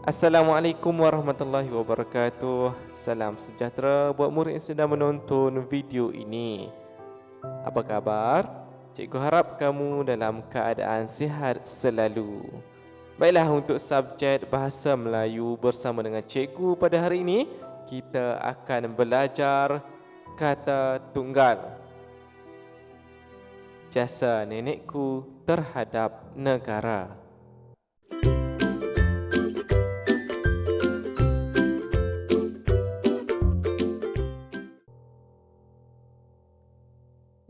Assalamualaikum warahmatullahi wabarakatuh. Salam sejahtera buat murid yang sedang menonton video ini. Apa khabar? Cikgu harap kamu dalam keadaan sihat selalu. Baiklah, untuk subjek Bahasa Melayu bersama dengan cikgu pada hari ini, kita akan belajar kata tunggal. Jasa nenekku terhadap negara.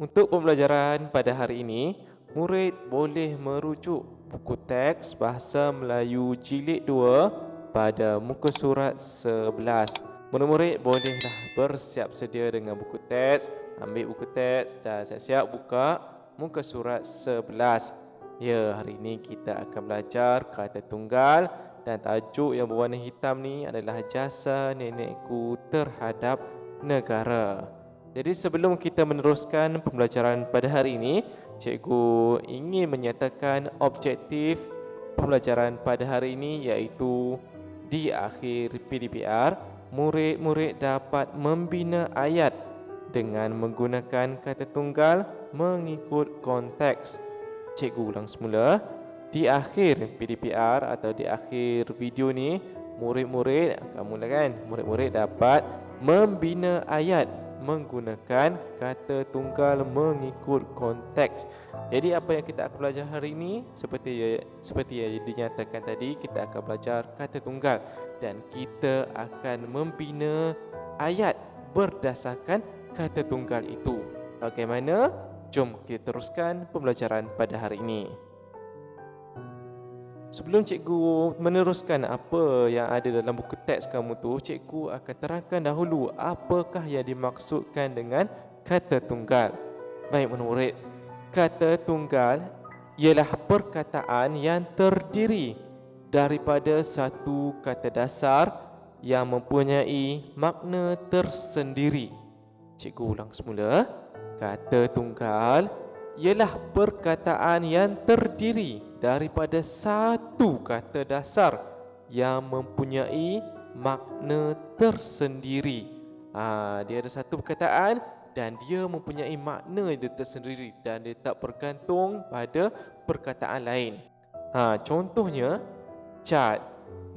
Untuk pembelajaran pada hari ini, murid boleh merujuk buku teks Bahasa Melayu Jilid 2 pada muka surat 11. Murid-murid bolehlah bersiap sedia dengan buku teks, ambil buku teks dan siap-siap buka muka surat 11. Ya, hari ini kita akan belajar kata tunggal dan tajuk yang berwarna hitam ni adalah jasa nenekku terhadap negara. Jadi sebelum kita meneruskan pembelajaran pada hari ini, cikgu ingin menyatakan objektif pembelajaran pada hari ini iaitu di akhir PDPR, murid-murid dapat membina ayat dengan menggunakan kata tunggal mengikut konteks. Cikgu ulang semula. Di akhir PDPR atau di akhir video ni, murid-murid, kamu lah kan, murid-murid dapat membina ayat menggunakan kata tunggal mengikut konteks. Jadi apa yang kita akan belajar hari ini seperti yang dinyatakan tadi, kita akan belajar kata tunggal dan kita akan membina ayat berdasarkan kata tunggal itu. Bagaimana? Jom kita teruskan pembelajaran pada hari ini. Sebelum cikgu meneruskan apa yang ada dalam buku teks kamu tu, cikgu akan terangkan dahulu apakah yang dimaksudkan dengan kata tunggal. Baik murid, kata tunggal ialah perkataan yang terdiri daripada satu kata dasar yang mempunyai makna tersendiri. Cikgu ulang semula. Kata tunggal ialah perkataan yang terdiri daripada satu kata dasar yang mempunyai makna tersendiri. Dia ada satu perkataan dan dia mempunyai makna dia tersendiri dan dia tak bergantung pada perkataan lain. Contohnya cat,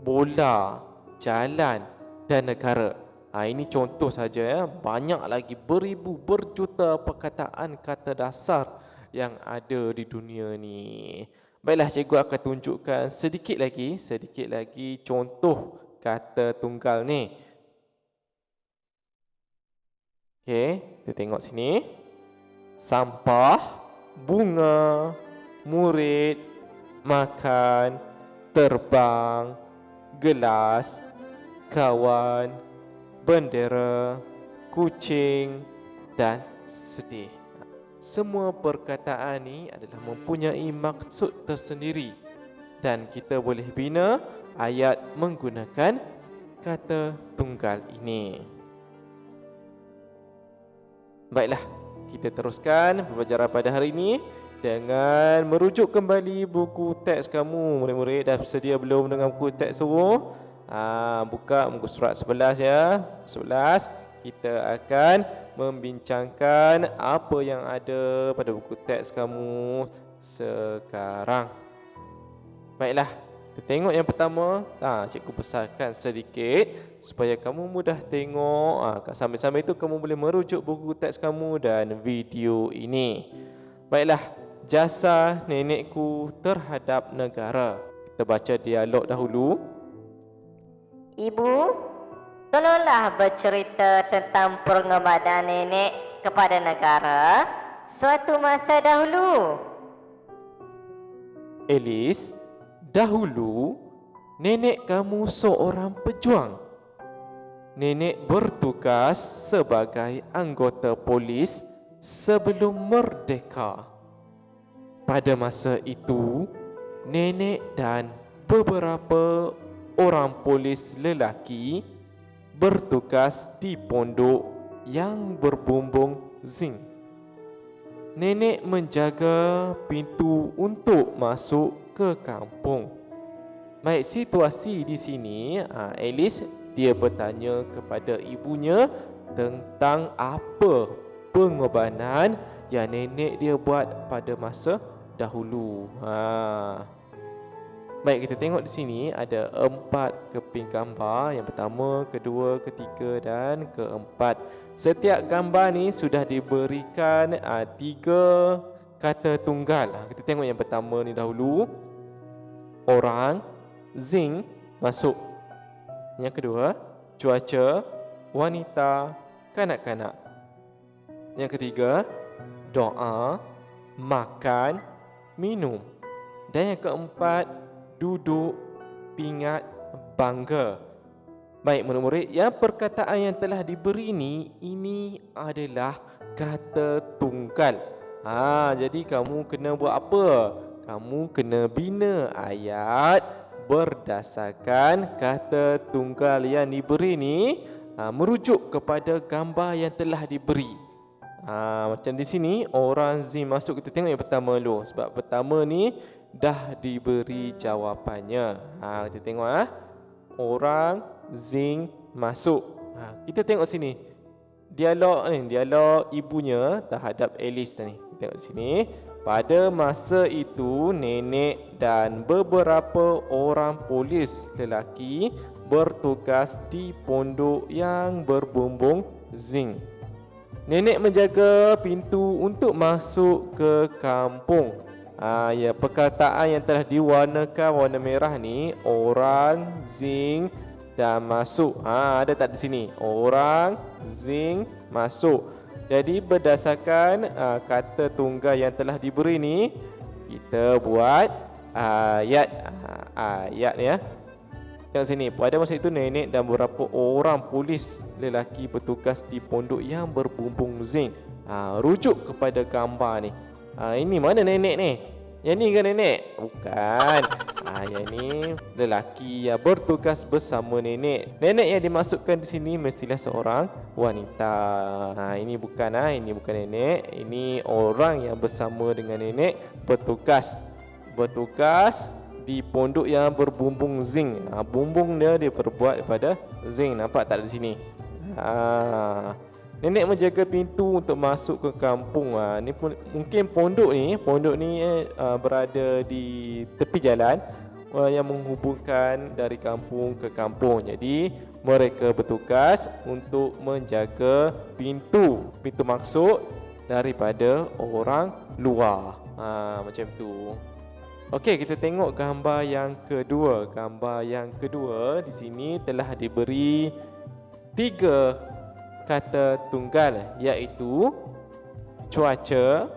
bola, jalan dan negara. Ini contoh saja ya. Banyak lagi beribu berjuta perkataan kata dasar yang ada di dunia ni. Baiklah, cikgu akan tunjukkan sedikit lagi contoh kata tunggal ni. Okey, kita tengok sini. Sampah, bunga, murid, makan, terbang, gelas, kawan, bendera, kucing dan sedih. Semua perkataan ini adalah mempunyai maksud tersendiri dan kita boleh bina ayat menggunakan kata tunggal ini. Baiklah, kita teruskan pembelajaran pada hari ini dengan merujuk kembali buku teks kamu. Murid-murid dah sedia belum dengan buku teks semua? Buka muka surat 11 ya. 11 kita akan membincangkan apa yang ada pada buku teks kamu sekarang. Baiklah, kita tengok yang pertama. Cikgu besarkan sedikit supaya kamu mudah tengok. Sambil-sambil itu kamu boleh merujuk buku teks kamu dan video ini. Baiklah, jasa nenekku terhadap negara. Kita baca dialog dahulu. Ibu, tolonglah bercerita tentang pengabdian nenek kepada negara suatu masa dahulu. Elis, dahulu nenek kamu seorang pejuang. Nenek bertugas sebagai anggota polis sebelum merdeka. Pada masa itu, nenek dan beberapa orang polis lelaki bertugas di pondok yang berbumbung zinc. Nenek menjaga pintu untuk masuk ke kampung. Baik, situasi di sini, Alice dia bertanya kepada ibunya tentang apa pengorbanan yang nenek dia buat pada masa dahulu. Baik, kita tengok di sini ada 4 keping gambar. Yang pertama, kedua, ketiga dan keempat. Setiap gambar ni sudah diberikan 3 kata tunggal. Kita tengok yang pertama ni dahulu. Orang, zinc, masuk. Yang kedua, cuaca, wanita, kanak-kanak. Yang ketiga, doa, makan, minum. Dan yang keempat, duduk, pingat, bangga. Baik murid-murid, yang perkataan yang telah diberi ini adalah kata tunggal. Jadi kamu kena buat apa? Kamu kena bina ayat berdasarkan kata tunggal yang diberi ni, merujuk kepada gambar yang telah diberi. Macam di sini orang Zim masuk, kita tengok yang pertama dulu. Sebab pertama ni dah diberi jawapannya. Kita tengok orang Zing masuk. Kita tengok sini. Dialog ibunya terhadap Alice ni. Tengok sini. Pada masa itu nenek dan beberapa orang polis lelaki bertugas di pondok yang berbumbung zinc. Nenek menjaga pintu untuk masuk ke kampung. Perkataan yang telah diwarnakan warna merah ni, orang, zinc dan masuk. Ada tak di sini? Orang, zinc, masuk. Jadi berdasarkan kata tunggal yang telah diberi ni, kita buat ayat. Ayat ya. Tengok sini. Pada masa itu nenek dan beberapa orang polis lelaki bertugas di pondok yang berbumbung zinc. Rujuk kepada gambar ni. Ini mana nenek ni? Yang ni kan nenek? Bukan. Yang ni lelaki yang bertugas bersama nenek. Nenek yang dimasukkan di sini mestilah seorang wanita. Ini bukan nenek. Ini orang yang bersama dengan nenek bertugas di pondok yang berbumbung zinc. Bumbung dia perbuat daripada zinc. Nampak tak di sini? Nenek menjaga pintu untuk masuk ke kampung. Ni pun, mungkin pondok ni berada di tepi jalan yang menghubungkan dari kampung ke kampung. Jadi mereka bertugas untuk menjaga pintu masuk daripada orang luar. Macam tu. Okey, kita tengok gambar yang kedua. Gambar yang kedua di sini telah diberi 3 kata tunggal, iaitu cuaca,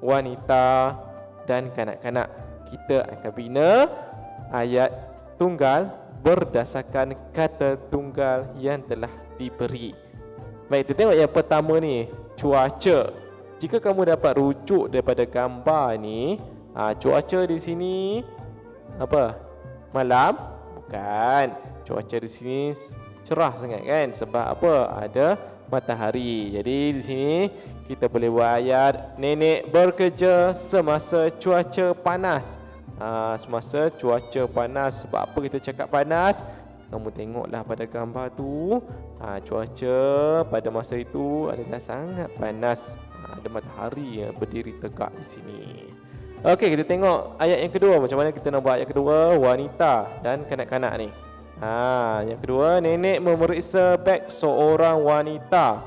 wanita dan kanak-kanak. Kita akan bina ayat tunggal berdasarkan kata tunggal yang telah diberi. Baik, kita tengok yang pertama ni, cuaca. Jika kamu dapat rujuk daripada gambar ni, cuaca di sini apa? Malam? Bukan. Cuaca di sini cerah sangat kan, sebab apa? Ada matahari. Jadi di sini kita boleh buat ayat nenek bekerja semasa cuaca panas. Semasa cuaca panas. Sebab apa kita cakap panas? Kamu tengoklah pada gambar tu, cuaca pada masa itu adalah sangat panas. Ada matahari yang berdiri tegak di sini. Okey, kita tengok ayat yang kedua. Macam mana kita nak buat ayat kedua? Wanita dan kanak-kanak ni. Yang kedua, nenek memeriksa beg seorang wanita.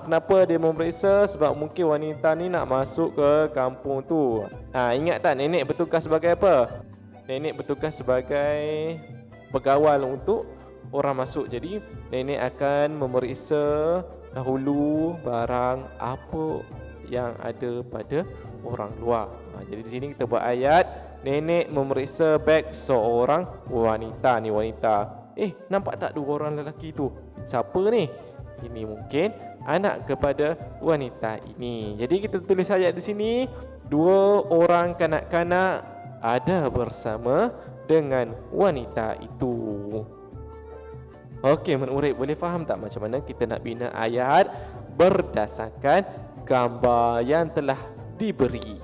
Kenapa dia memeriksa? Sebab mungkin wanita ni nak masuk ke kampung tu. Ingat tak nenek bertugas sebagai apa? Nenek bertugas sebagai pegawai untuk orang masuk. Jadi nenek akan memeriksa dahulu barang apa yang ada pada orang luar. Jadi di sini kita buat ayat nenek memeriksa beg seorang wanita. Ni wanita. Nampak tak 2 orang lelaki tu? Siapa ni? Ini mungkin anak kepada wanita ini. Jadi kita tulis ayat di sini, 2 orang kanak-kanak ada bersama dengan wanita itu. Okey, murid-murid boleh faham tak macam mana kita nak bina ayat berdasarkan gambar yang telah diberi?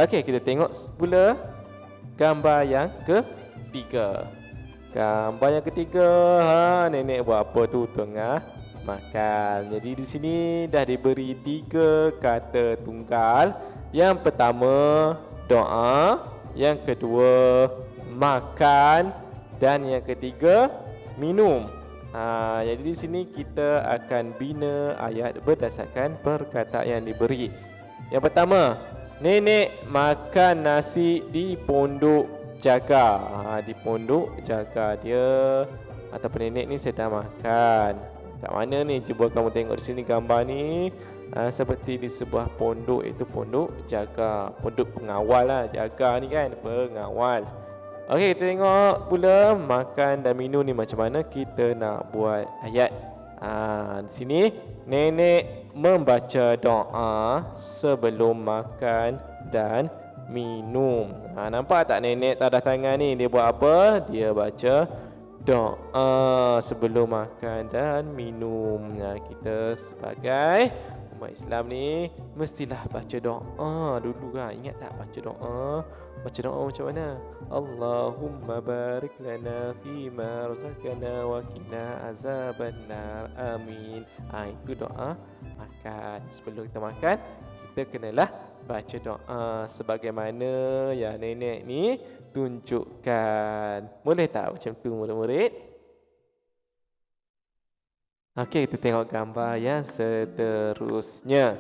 Okey, kita tengok pula gambar yang ketiga. Gambar yang ketiga, nenek buat apa tu? Tengah makan. Jadi di sini dah diberi 3 kata tunggal. Yang pertama doa, yang kedua makan, dan yang ketiga minum. Jadi di sini kita akan bina ayat berdasarkan perkataan yang diberi. Yang pertama, nenek makan nasi di pondok jaga. Di pondok jaga dia ataupun nenek ni sedang makan. Kat mana ni? Cuba kamu tengok di sini gambar ni. Seperti di sebuah pondok, itu pondok jaga. Pondok pengawal lah, jaga ni kan, pengawal. Okey, kita tengok pula makan dan minum ni macam mana kita nak buat ayat. Di sini nenek membaca doa sebelum makan dan minum. Nampak tak nenek tadah tangan ni? Dia buat apa? Dia baca doa sebelum makan dan minum. Kita sebagai umat Islam ni mestilah baca doa dulu kan. Ingat tak baca doa? Baca doa macam mana? Allahumma barik lana fima razaqana wa qina azabannar. Amin. Itu doa makan. Sebelum kita makan, kita kenalah baca doa sebagaimana yang nenek ni tunjukkan. Boleh tak macam tu murid-murid? Okey, kita tengok gambar yang seterusnya.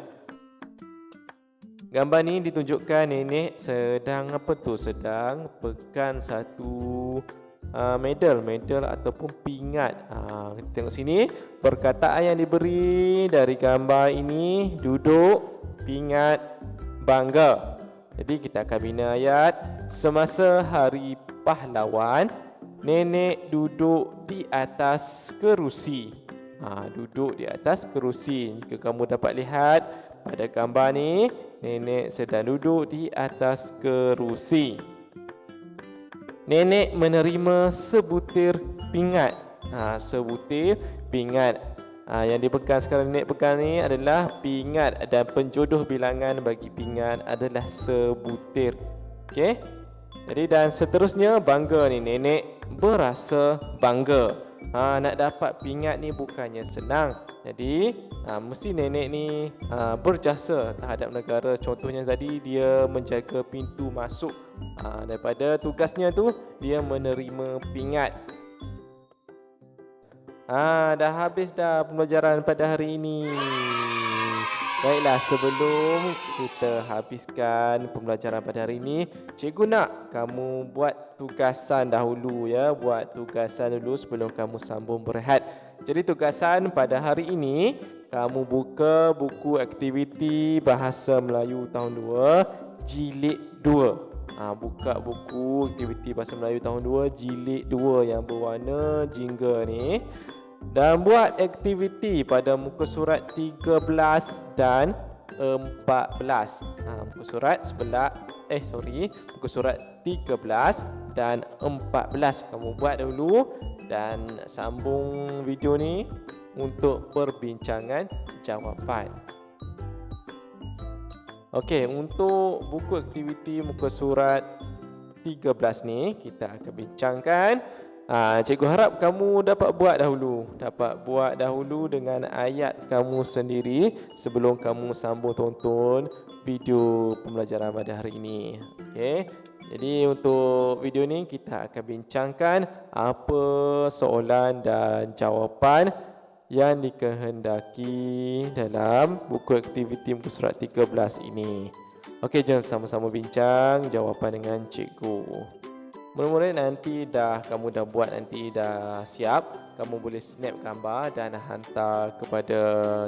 Gambar ni ditunjukkan nenek sedang apa tu? Sedang pegang satu medal ataupun pingat. Kita tengok sini perkataan yang diberi dari gambar ini: duduk, pingat, bangga. Jadi kita akan bina ayat. Semasa hari pahlawan, nenek duduk di atas kerusi. Duduk di atas kerusi. Jika kamu dapat lihat pada gambar ni, nenek sedang duduk di atas kerusi. Nenek menerima sebutir pingat. Sebutir pingat. Yang dipegang sekarang nenek pegang ni adalah pingat, dan penjodoh bilangan bagi pingat adalah sebutir. Okey. Jadi dan seterusnya bangga ni, nenek berasa bangga. Nak dapat pingat ni bukannya senang. Jadi mesti nenek ni berjasa terhadap negara. Contohnya tadi dia menjaga pintu masuk. Daripada tugasnya tu dia menerima pingat. Dah habis dah pembelajaran pada hari ini. Baiklah, sebelum kita habiskan pembelajaran pada hari ini, cikgu nak kamu buat tugasan dahulu ya. Buat tugasan dulu sebelum kamu sambung berehat. Jadi tugasan pada hari ini, kamu buka buku aktiviti Bahasa Melayu tahun 2 jilid 2. Buka buku aktiviti Bahasa Melayu tahun 2 jilid 2 yang berwarna jingga ni. Dan buat aktiviti pada muka surat 13 dan 14. Muka surat muka surat 13 dan 14 kamu buat dulu dan sambung video ni untuk perbincangan jawapan. Okey, untuk buku aktiviti muka surat 13 ni kita akan bincangkan. Cikgu harap kamu dapat buat dahulu dengan ayat kamu sendiri sebelum kamu sambung tonton video pembelajaran pada hari ini. Okey. Jadi untuk video ni kita akan bincangkan apa soalan dan jawapan yang dikehendaki dalam buku aktiviti muka surat 13 ini. Okey, jom sama-sama bincang jawapan dengan cikgu. Murid-murid kamu dah buat, nanti dah siap, kamu boleh snap gambar dan hantar kepada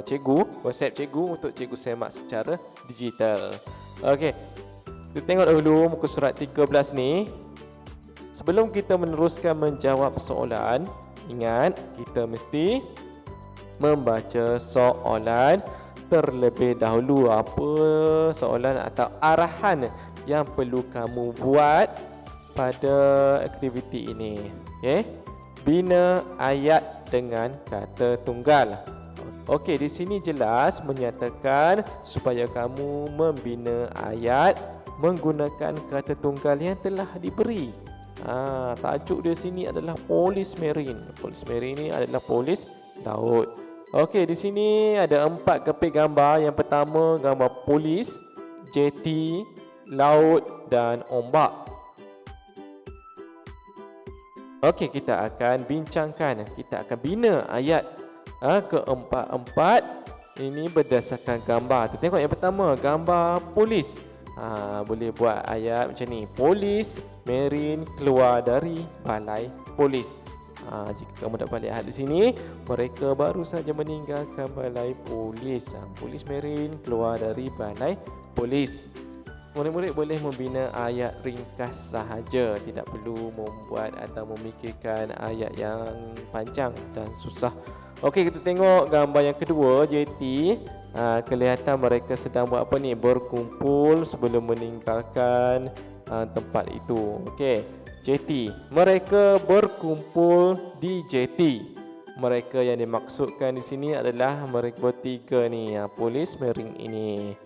cikgu, WhatsApp cikgu untuk cikgu semak secara digital. Okey. Kita tengok dahulu muka surat 13 ni. Sebelum kita meneruskan menjawab soalan, ingat kita mesti membaca soalan terlebih dahulu. Apa soalan atau arahan yang perlu kamu buat pada aktiviti ini? Okey. Bina ayat dengan kata tunggal. Okey, di sini jelas menyatakan supaya kamu membina ayat menggunakan kata tunggal yang telah diberi. Tajuk dia sini adalah polis marine. Polis marine ini adalah polis laut. Okey, di sini ada 4 keping gambar. Yang pertama gambar polis, jeti, laut dan ombak. Okey, kita akan bincangkan, kita akan bina ayat keempat-empat ini berdasarkan gambar. Kita tengok yang pertama, gambar polis. Boleh buat ayat macam ni. Polis marine keluar dari balai polis. Jika kamu dapat lihat di sini, mereka baru saja meninggalkan balai polis. Polis marine keluar dari balai polis. Murid-murid boleh membina ayat ringkas sahaja, tidak perlu membuat atau memikirkan ayat yang panjang dan susah. Okey, kita tengok gambar yang kedua, jeti. Kelihatan mereka sedang buat apa ni? Berkumpul sebelum meninggalkan tempat itu. Okey, jeti. Mereka berkumpul di jeti. Mereka yang dimaksudkan di sini adalah mereka bertiga ni, polis marine ini.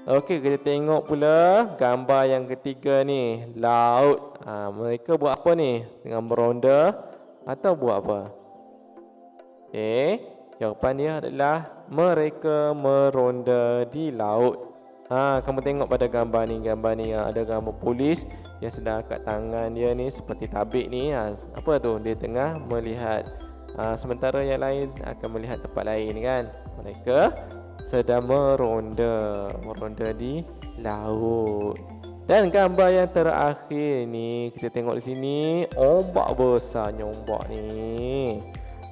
Okey, kita tengok pula gambar yang ketiga ni, laut. Mereka buat apa ni? Tengah meronda atau buat apa? Jawapan dia adalah mereka meronda di laut. Kamu tengok pada gambar ni ada gambar polis yang sedang angkat tangan dia ni seperti tabik ni. Apa tu? Dia tengah melihat. Sementara yang lain akan melihat tempat lain kan. Mereka sedang meronda di laut. Dan gambar yang terakhir ni, kita tengok di sini, ombak besarnya ombak ni.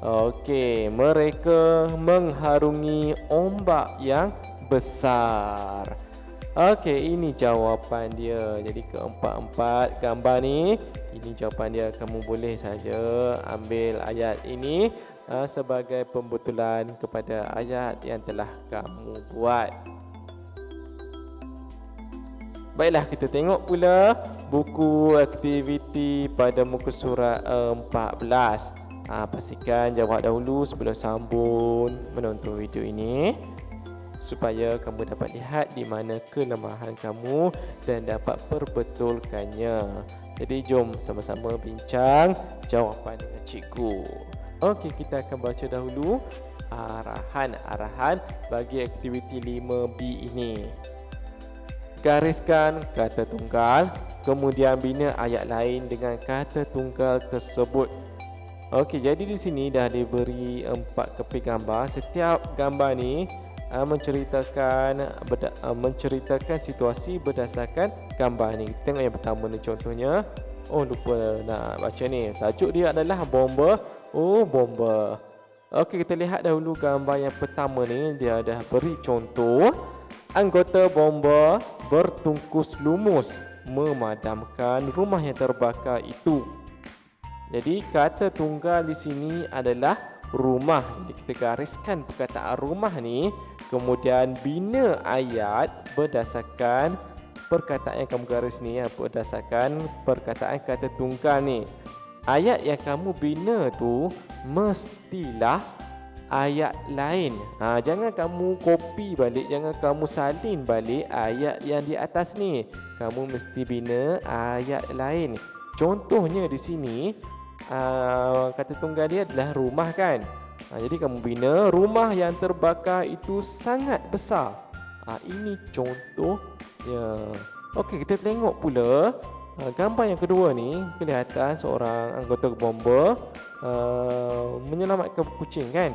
Okey, mereka mengharungi ombak yang besar. Okey, ini jawapan dia. Jadi keempat-empat gambar ni, ini jawapan dia. Kamu boleh saja ambil ayat ini sebagai pembetulan kepada ayat yang telah kamu buat. Baiklah, kita tengok pula buku aktiviti pada muka surat 14. Pastikan jawab dahulu sebelum sambung menonton video ini, supaya kamu dapat lihat di mana kelemahan kamu dan dapat perbetulkannya. Jadi jom sama-sama bincang jawapan dengan cikgu. Okey, kita akan baca dahulu arahan bagi aktiviti 5B ini. Gariskan kata tunggal, kemudian bina ayat lain dengan kata tunggal tersebut. Okey, jadi di sini dah diberi 4 keping gambar. Setiap gambar ni menceritakan situasi berdasarkan gambar ni. Tengok yang pertama ni contohnya. Lupa nak baca ni. Tajuk dia adalah bomba. Bomba. Okey, kita lihat dahulu gambar yang pertama ni. Dia dah beri contoh. Anggota bomba bertungkus lumus memadamkan rumah yang terbakar itu. Jadi kata tunggal di sini adalah rumah. Jadi kita gariskan perkataan rumah ni, kemudian bina ayat berdasarkan perkataan yang kamu garis ni, berdasarkan perkataan kata tunggal ni. Ayat yang kamu bina tu mestilah ayat lain. Jangan kamu copy balik, jangan kamu salin balik ayat yang di atas ni. Kamu mesti bina ayat lain. Contohnya di sini kata tunggal dia adalah rumah kan. Jadi kamu bina rumah yang terbakar itu sangat besar. Ini contohnya. Okey, kita tengok pula gambar yang kedua ni. Kelihatan seorang anggota bomba menyelamatkan kucing kan.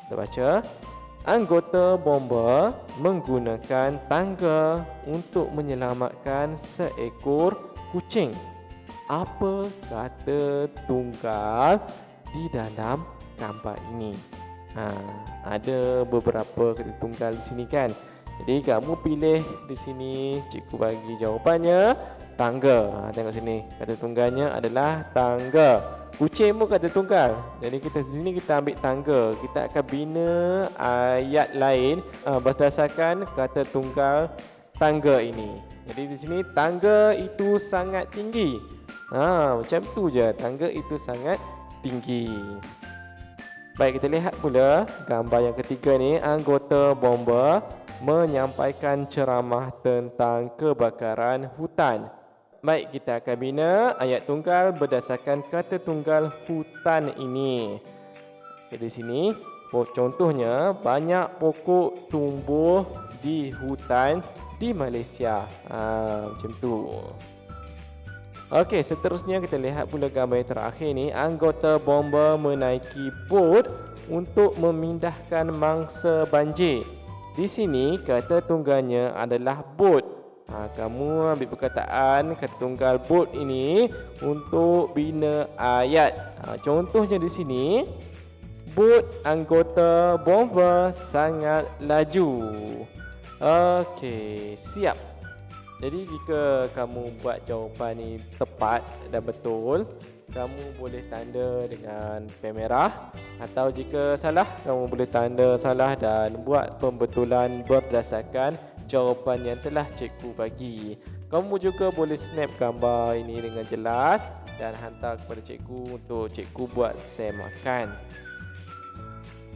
Kita baca, anggota bomba menggunakan tangga untuk menyelamatkan seekor kucing. Apa kata tunggal di dalam gambar ini? Ada beberapa kata tunggal di sini kan. Jadi kamu pilih di sini, cikgu bagi jawapannya tangga. Tengok sini, kata tunggalnya adalah tangga. Kucing pun kata tunggal. Jadi kita di sini kita ambil tangga. Kita akan bina ayat lain berdasarkan kata tunggal tangga ini. Jadi di sini tangga itu sangat tinggi. Macam tu je, tangga itu sangat tinggi. Baik, kita lihat pula gambar yang ketiga ni. Anggota bomba menyampaikan ceramah tentang kebakaran hutan. Baik, kita akan bina ayat tunggal berdasarkan kata tunggal hutan ini. Di sini, contohnya banyak pokok tumbuh di hutan di Malaysia. Macam tu. Okey, seterusnya kita lihat pula gambar yang terakhir ni. Anggota bomba menaiki bot untuk memindahkan mangsa banjir. Di sini kata tunggalnya adalah bot. Kamu ambil perkataan kata tunggal bot ini untuk bina ayat. Contohnya di sini, bot anggota bomba sangat laju. Okey, siap. Jadi jika kamu buat jawapan ni tepat dan betul, kamu boleh tanda dengan pen merah, atau jika salah, kamu boleh tanda salah dan buat pembetulan berdasarkan jawapan yang telah cikgu bagi. Kamu juga boleh snap gambar ini dengan jelas dan hantar kepada cikgu untuk cikgu buat semakan.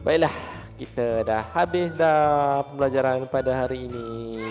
Baiklah, kita dah habis dah pembelajaran pada hari ini.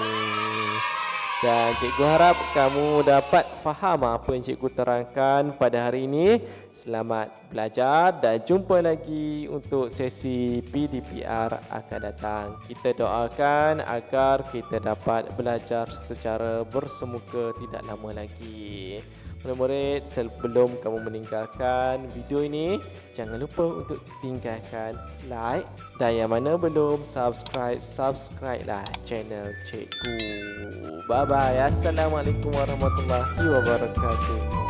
Dan cikgu harap kamu dapat faham apa yang cikgu terangkan pada hari ini. Selamat belajar dan jumpa lagi untuk sesi PDPR akan datang. Kita doakan agar kita dapat belajar secara bersemuka tidak lama lagi. Murid-murid, sebelum kamu meninggalkan video ini, jangan lupa untuk tinggalkan like, dan yang mana belum subscribe lah channel cikgu. Bye bye. Assalamualaikum warahmatullahi wabarakatuh.